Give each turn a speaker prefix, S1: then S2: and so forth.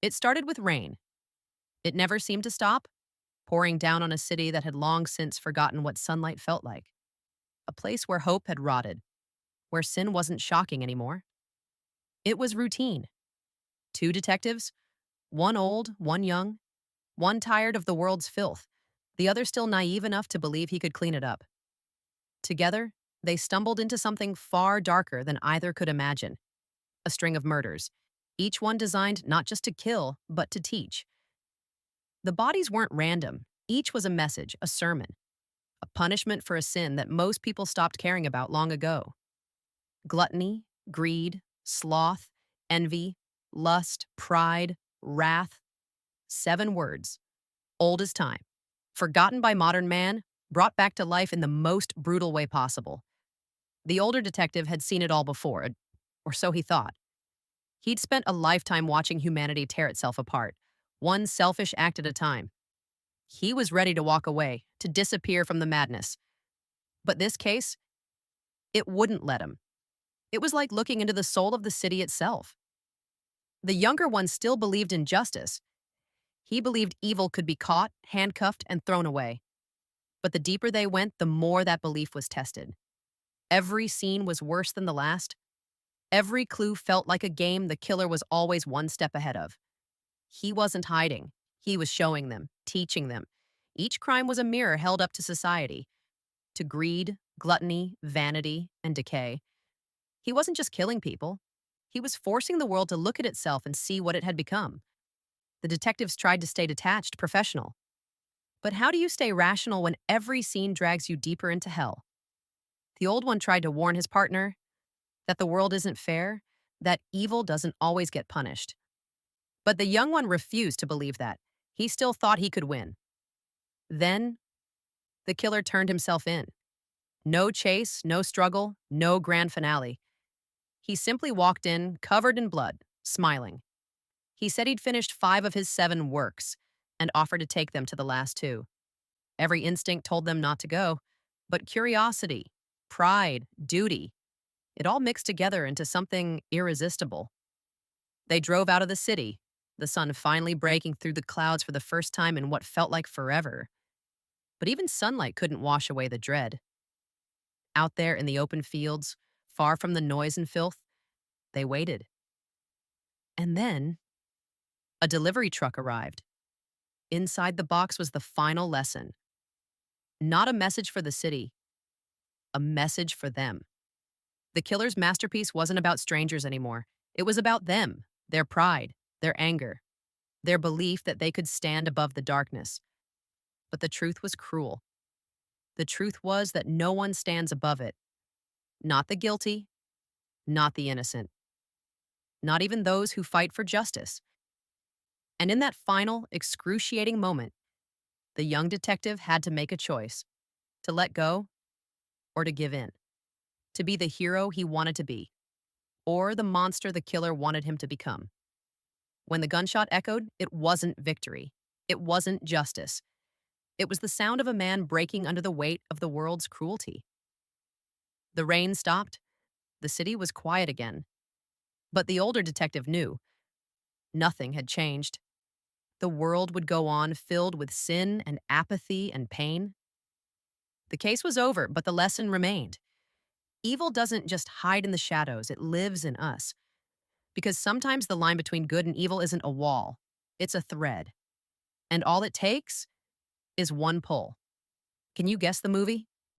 S1: It started with rain. It never seemed to stop, pouring down on a city that had long since forgotten what sunlight felt like. A place where hope had rotted, where sin wasn't shocking anymore. It was routine. Two detectives, one old, one young, one tired of the world's filth, the other still naive enough to believe he could clean it up. Together, they stumbled into something far darker than either could imagine: a string of murders, each one designed not just to kill, but to teach. The bodies weren't random, each was a message, a sermon, a punishment for a sin that most people stopped caring about long ago. Gluttony, greed, sloth, envy, lust, pride, wrath. 7 words, old as time, forgotten by modern man, brought back to life in the most brutal way possible. The older detective had seen it all before, or so he thought. He'd spent a lifetime watching humanity tear itself apart, one selfish act at a time. He was ready to walk away, to disappear from the madness. But this case, it wouldn't let him. It was like looking into the soul of the city itself. The younger one still believed in justice. He believed evil could be caught, handcuffed, and thrown away. But the deeper they went, the more that belief was tested. Every scene was worse than the last. Every clue felt like a game the killer was always one step ahead of. He wasn't hiding. He was showing them, teaching them. Each crime was a mirror held up to society, to greed, gluttony, vanity, and decay. He wasn't just killing people. He was forcing the world to look at itself and see what it had become. The detectives tried to stay detached, professional. But how do you stay rational when every scene drags you deeper into hell? The old one tried to warn his partner that the world isn't fair, that evil doesn't always get punished. But the young one refused to believe that. He still thought he could win. Then, the killer turned himself in. No chase, no struggle, no grand finale. He simply walked in, covered in blood, smiling. He said he'd finished 5 of his 7 works and offered to take them to the last 2. Every instinct told them not to go, but curiosity, pride, duty, it all mixed together into something irresistible. They drove out of the city, the sun finally breaking through the clouds for the first time in what felt like forever. But even sunlight couldn't wash away the dread. Out there in the open fields, far from the noise and filth, they waited. And then, a delivery truck arrived. Inside the box was the final lesson. Not a message for the city, a message for them. The killer's masterpiece wasn't about strangers anymore. It was about them, their pride, their anger, their belief that they could stand above the darkness. But the truth was cruel. The truth was that no one stands above it. Not the guilty, not the innocent, not even those who fight for justice. And in that final, excruciating moment, the young detective had to make a choice: to let go or to give in, to be the hero he wanted to be, or the monster the killer wanted him to become. When the gunshot echoed, it wasn't victory. It wasn't justice. It was the sound of a man breaking under the weight of the world's cruelty. The rain stopped. The city was quiet again. But the older detective knew nothing had changed. The world would go on filled with sin and apathy and pain. The case was over, but the lesson remained. Evil doesn't just hide in the shadows, it lives in us. Because sometimes the line between good and evil isn't a wall, it's a thread. And all it takes is one pull. Can you guess the movie?